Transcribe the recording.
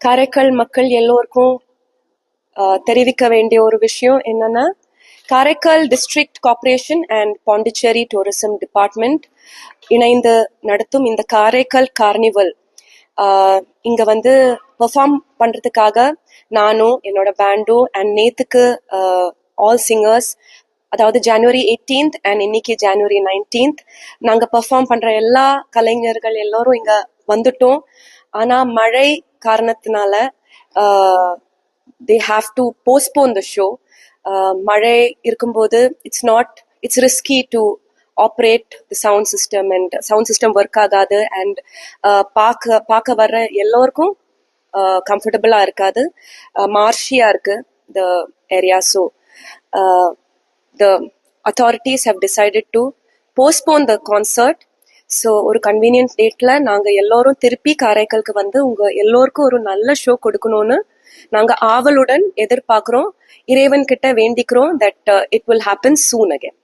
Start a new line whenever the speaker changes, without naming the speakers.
காரைக்கால் மக்கள் எல்லோருக்கும் தெரிவிக்க வேண்டிய ஒரு விஷயம் என்னன்னா, Karaikal district corporation and Pondicherry tourism department இணைந்து நடத்தும் இந்த காரைக்கால் கார்னிவல் இங்க வந்து பெர்ஃபார்ம் பண்றதுக்காக நானும் என்னோட பேண்டும் அண்ட் நேத்துக்கு ஆல் சிங்கர்ஸ், அதாவது ஜனவரி 18th அண்ட் இன்னைக்கு ஜனவரி 19th நாங்க பெர்ஃபார்ம் பண்ற எல்லா கலைஞர்கள் எல்லாரும் இங்க வந்துட்டோம். ஆனா மழை காரணத்தினால they have to postpone the show. மழை இருக்கும்போது it's risky to operate the sound system and sound system work ஆகாது and பார்க்க வர்ற எல்லோருக்கும் கம்ஃபர்டபுளா இருக்காது. மார்ஷியா இருக்கு the area, so the authorities have decided to postpone the concert. So ஒரு கன்வீனியன்ட் டேட்ல நாங்க எல்லோரும் திருப்பி காரைக்காலுக்கு வந்து உங்க எல்லோருக்கும் ஒரு நல்ல ஷோ கொடுக்கணும்னு நாங்க ஆவலுடன் எதிர்பார்க்கிறோம். இறைவன் கிட்ட வேண்டிக்கிறோம் that it will happen soon again.